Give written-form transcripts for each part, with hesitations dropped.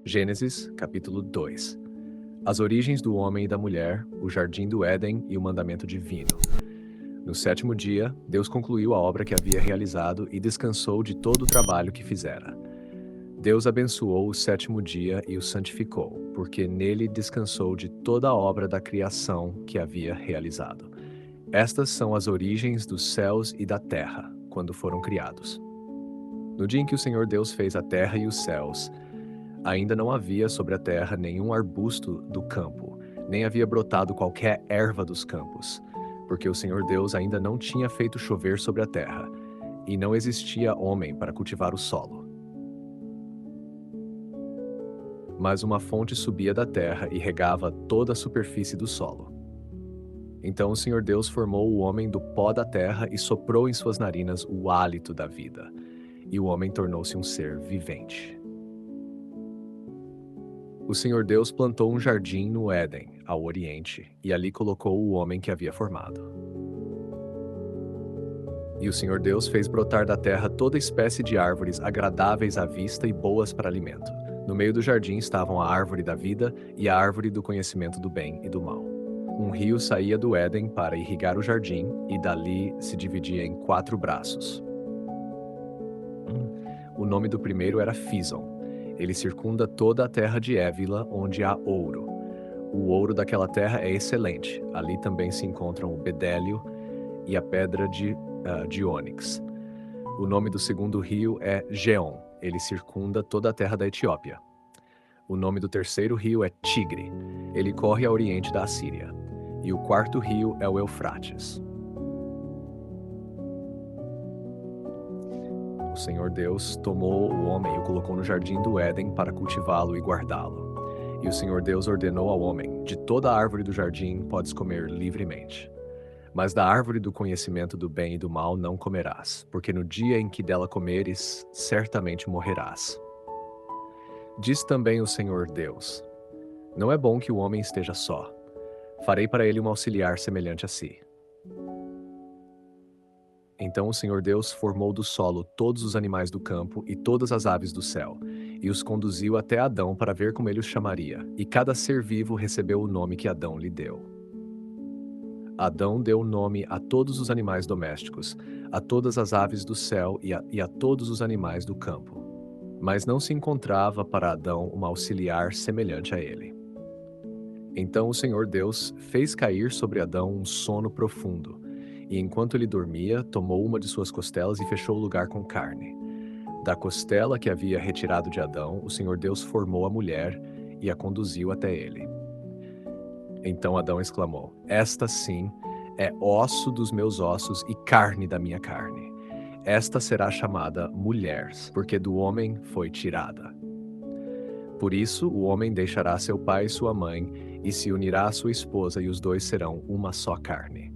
Gênesis, capítulo 2. As origens do homem e da mulher, o jardim do Éden e o mandamento divino. No sétimo dia, Deus concluiu a obra que havia realizado e descansou de todo o trabalho que fizera. Deus abençoou o sétimo dia e o santificou, porque nele descansou de toda a obra da criação que havia realizado. Estas são as origens dos céus e da terra, quando foram criados. No dia em que o Senhor Deus fez a terra e os céus, ainda não havia sobre a terra nenhum arbusto do campo, nem havia brotado qualquer erva dos campos, porque o Senhor Deus ainda não tinha feito chover sobre a terra, e não existia homem para cultivar o solo. Mas uma fonte subia da terra e regava toda a superfície do solo. Então o Senhor Deus formou o homem do pó da terra e soprou em suas narinas o hálito da vida, e o homem tornou-se um ser vivente. O Senhor Deus plantou um jardim no Éden, ao oriente, e ali colocou o homem que havia formado. E o Senhor Deus fez brotar da terra toda espécie de árvores agradáveis à vista e boas para alimento. No meio do jardim estavam a árvore da vida e a árvore do conhecimento do bem e do mal. Um rio saía do Éden para irrigar o jardim, e dali se dividia em 4 braços. O nome do primeiro era Fison. Ele circunda toda a terra de Évila, onde há ouro. O ouro daquela terra é excelente. Ali também se encontram o bedélio e a pedra de ônix. O nome do segundo rio é Geom. Ele circunda toda a terra da Etiópia. O nome do terceiro rio é Tigre. Ele corre a oriente da Assíria. E o quarto rio é o Eufrates. O Senhor Deus tomou o homem e o colocou no jardim do Éden para cultivá-lo e guardá-lo. E o Senhor Deus ordenou ao homem: de toda a árvore do jardim podes comer livremente. Mas da árvore do conhecimento do bem e do mal não comerás, porque no dia em que dela comeres, certamente morrerás. Diz também o Senhor Deus: não é bom que o homem esteja só. Farei para ele um auxiliar semelhante a si. Então o Senhor Deus formou do solo todos os animais do campo e todas as aves do céu, e os conduziu até Adão para ver como ele os chamaria, e cada ser vivo recebeu o nome que Adão lhe deu. Adão deu nome a todos os animais domésticos, a todas as aves do céu e a todos os animais do campo. Mas não se encontrava para Adão um auxiliar semelhante a ele. Então o Senhor Deus fez cair sobre Adão um sono profundo, e enquanto ele dormia, tomou uma de suas costelas e fechou o lugar com carne. Da costela que havia retirado de Adão, o Senhor Deus formou a mulher e a conduziu até ele. Então Adão exclamou: esta sim é osso dos meus ossos e carne da minha carne. Esta será chamada mulher, porque do homem foi tirada. Por isso o homem deixará seu pai e sua mãe, e se unirá à sua esposa, e os dois serão uma só carne.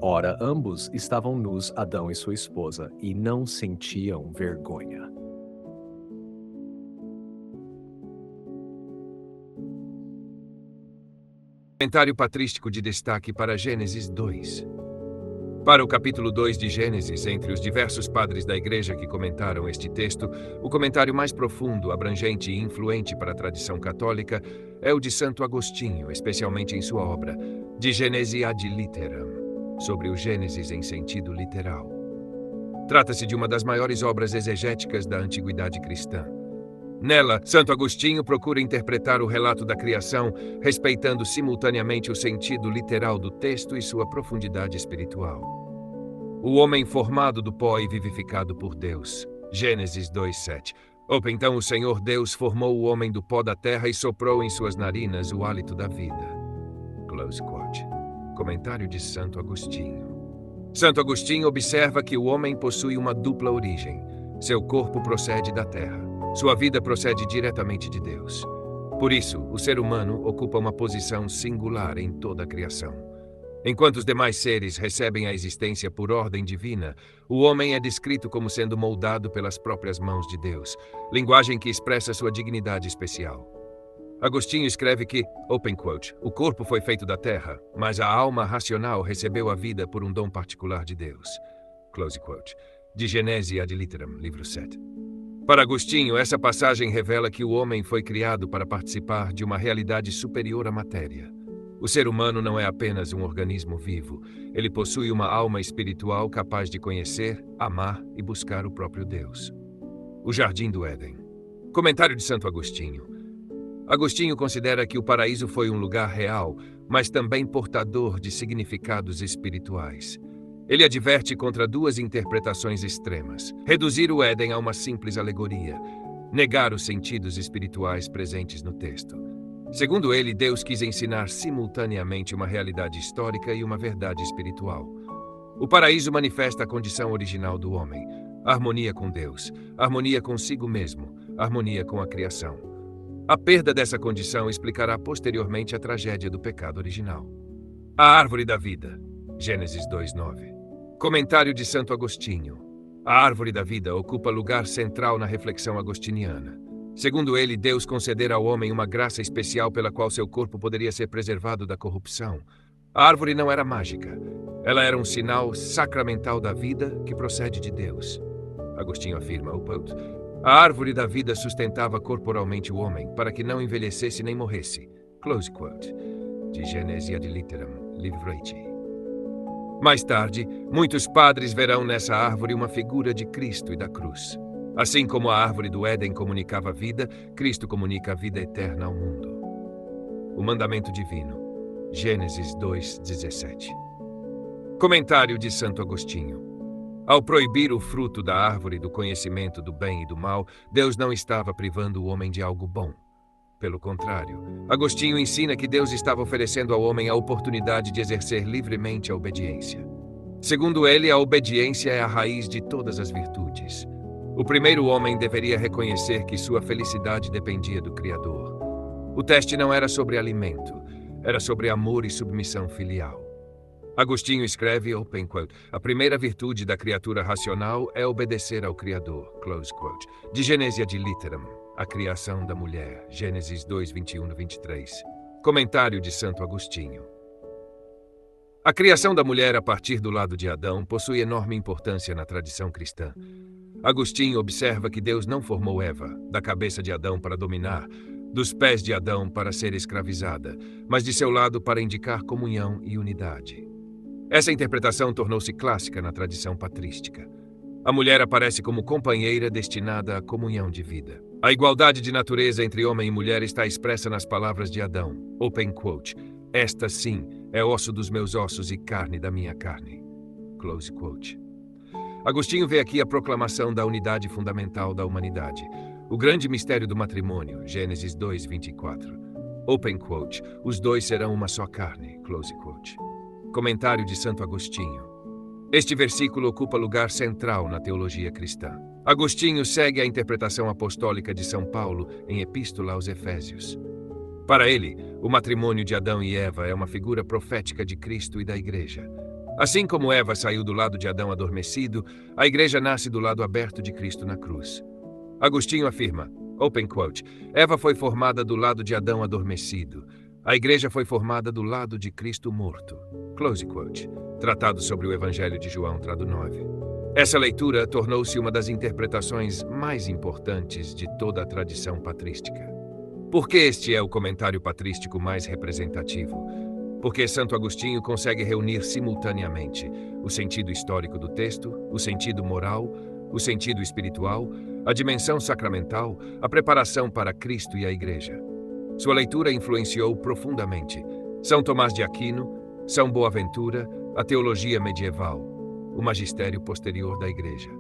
Ora, ambos estavam nus, Adão e sua esposa, e não sentiam vergonha. Comentário patrístico de destaque para Gênesis 2. Para o capítulo 2 de Gênesis, entre os diversos padres da Igreja que comentaram este texto, o comentário mais profundo, abrangente e influente para a tradição católica é o de Santo Agostinho, especialmente em sua obra De Genesi ad Litteram, sobre o Gênesis em sentido literal. Trata-se de uma das maiores obras exegéticas da antiguidade cristã. Nela, Santo Agostinho procura interpretar o relato da criação, respeitando simultaneamente o sentido literal do texto e sua profundidade espiritual. O homem formado do pó e vivificado por Deus. Gênesis 2:7. Então o Senhor Deus formou o homem do pó da terra e soprou em suas narinas o hálito da vida. Close quote. Comentário de Santo Agostinho. Santo Agostinho observa que o homem possui uma dupla origem. Seu corpo procede da terra. Sua vida procede diretamente de Deus. Por isso, o ser humano ocupa uma posição singular em toda a criação. Enquanto os demais seres recebem a existência por ordem divina, o homem é descrito como sendo moldado pelas próprias mãos de Deus, linguagem que expressa sua dignidade especial. Agostinho escreve que, open quote, o corpo foi feito da terra, mas a alma racional recebeu a vida por um dom particular de Deus. Close quote. de Genesi ad Litteram, livro 7. Para Agostinho, essa passagem revela que o homem foi criado para participar de uma realidade superior à matéria. O ser humano não é apenas um organismo vivo, ele possui uma alma espiritual capaz de conhecer, amar e buscar o próprio Deus. O Jardim do Éden. Comentário de Santo Agostinho. Agostinho considera que o paraíso foi um lugar real, mas também portador de significados espirituais. Ele adverte contra duas interpretações extremas: reduzir o Éden a uma simples alegoria, negar os sentidos espirituais presentes no texto. Segundo ele, Deus quis ensinar simultaneamente uma realidade histórica e uma verdade espiritual. O paraíso manifesta a condição original do homem: harmonia com Deus, harmonia consigo mesmo, harmonia com a criação. A perda dessa condição explicará posteriormente a tragédia do pecado original. A árvore da vida. Gênesis 2:9. Comentário de Santo Agostinho. A árvore da vida ocupa lugar central na reflexão agostiniana. Segundo ele, Deus concedera ao homem uma graça especial pela qual seu corpo poderia ser preservado da corrupção. A árvore não era mágica. Ela era um sinal sacramental da vida que procede de Deus. Agostinho afirma, a árvore da vida sustentava corporalmente o homem para que não envelhecesse nem morresse. Close quote. De Genesi ad Litteram, livro 8. Mais tarde, muitos padres verão nessa árvore uma figura de Cristo e da cruz. Assim como a árvore do Éden comunicava a vida, Cristo comunica a vida eterna ao mundo. O mandamento divino. Gênesis 2:17. Comentário de Santo Agostinho. Ao proibir o fruto da árvore do conhecimento do bem e do mal, Deus não estava privando o homem de algo bom. Pelo contrário, Agostinho ensina que Deus estava oferecendo ao homem a oportunidade de exercer livremente a obediência. Segundo ele, a obediência é a raiz de todas as virtudes. O primeiro homem deveria reconhecer que sua felicidade dependia do Criador. O teste não era sobre alimento, era sobre amor e submissão filial. Agostinho escreve, a primeira virtude da criatura racional é obedecer ao Criador, close quote, de Genesi ad Litteram, a criação da mulher, Gênesis 2:21-23. Comentário de Santo Agostinho. A criação da mulher a partir do lado de Adão possui enorme importância na tradição cristã. Agostinho observa que Deus não formou Eva, da cabeça de Adão para dominar, dos pés de Adão para ser escravizada, mas de seu lado para indicar comunhão e unidade. Essa interpretação tornou-se clássica na tradição patrística. A mulher aparece como companheira destinada à comunhão de vida. A igualdade de natureza entre homem e mulher está expressa nas palavras de Adão, esta sim é osso dos meus ossos e carne da minha carne. Close quote. Agostinho vê aqui a proclamação da unidade fundamental da humanidade, o grande mistério do matrimônio, Gênesis 2:24. Os dois serão uma só carne. Close quote. Comentário de Santo Agostinho. Este versículo ocupa lugar central na teologia cristã. Agostinho segue a interpretação apostólica de São Paulo em Epístola aos Efésios. Para ele, o matrimônio de Adão e Eva é uma figura profética de Cristo e da Igreja. Assim como Eva saiu do lado de Adão adormecido, a Igreja nasce do lado aberto de Cristo na cruz. Agostinho afirma, Eva foi formada do lado de Adão adormecido. A Igreja foi formada do lado de Cristo morto. Close quote. Tratado sobre o Evangelho de João, trado 9. Essa leitura tornou-se uma das interpretações mais importantes de toda a tradição patrística. Por que este é o comentário patrístico mais representativo? Porque Santo Agostinho consegue reunir simultaneamente o sentido histórico do texto, o sentido moral, o sentido espiritual, a dimensão sacramental, a preparação para Cristo e a Igreja. Sua leitura influenciou profundamente São Tomás de Aquino, São Boaventura, a teologia medieval, o magistério posterior da Igreja.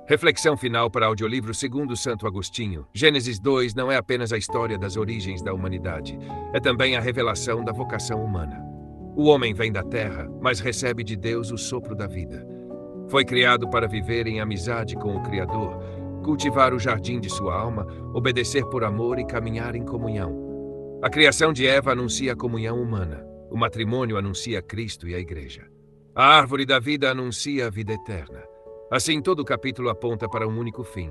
Reflexão final para audiolivro segundo Santo Agostinho. Gênesis 2 não é apenas a história das origens da humanidade, é também a revelação da vocação humana. O homem vem da terra, mas recebe de Deus o sopro da vida. Foi criado para viver em amizade com o Criador, cultivar o jardim de sua alma, obedecer por amor e caminhar em comunhão. A criação de Eva anuncia a comunhão humana. O matrimônio anuncia Cristo e a Igreja. A árvore da vida anuncia a vida eterna. Assim, todo o capítulo aponta para um único fim,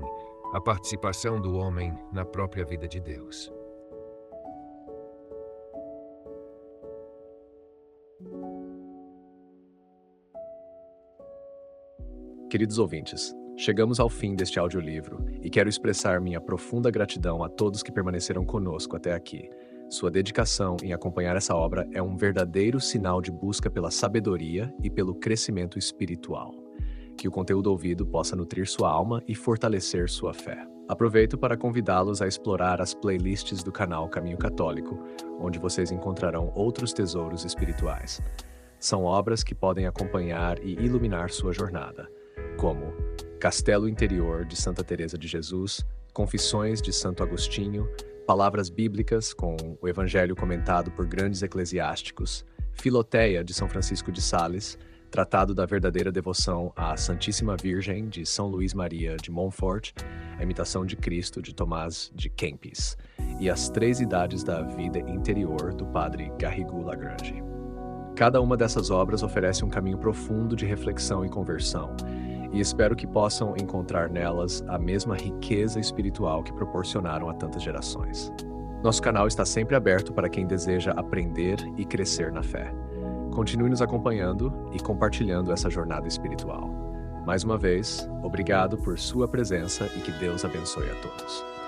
a participação do homem na própria vida de Deus. Queridos ouvintes, chegamos ao fim deste audiolivro e quero expressar minha profunda gratidão a todos que permaneceram conosco até aqui. Sua dedicação em acompanhar essa obra é um verdadeiro sinal de busca pela sabedoria e pelo crescimento espiritual. Que o conteúdo ouvido possa nutrir sua alma e fortalecer sua fé. Aproveito para convidá-los a explorar as playlists do canal Caminho Católico, onde vocês encontrarão outros tesouros espirituais. São obras que podem acompanhar e iluminar sua jornada, como Castelo Interior de Santa Teresa de Jesus, Confissões de Santo Agostinho, Palavras Bíblicas com o Evangelho comentado por grandes eclesiásticos, Filoteia de São Francisco de Sales, Tratado da Verdadeira Devoção à Santíssima Virgem de São Luís Maria de Montfort, A Imitação de Cristo de Tomás de Kempis e As Três Idades da Vida Interior do Padre Garrigou Lagrange. Cada uma dessas obras oferece um caminho profundo de reflexão e conversão, e espero que possam encontrar nelas a mesma riqueza espiritual que proporcionaram a tantas gerações. Nosso canal está sempre aberto para quem deseja aprender e crescer na fé. Continue nos acompanhando e compartilhando essa jornada espiritual. Mais uma vez, obrigado por sua presença e que Deus abençoe a todos.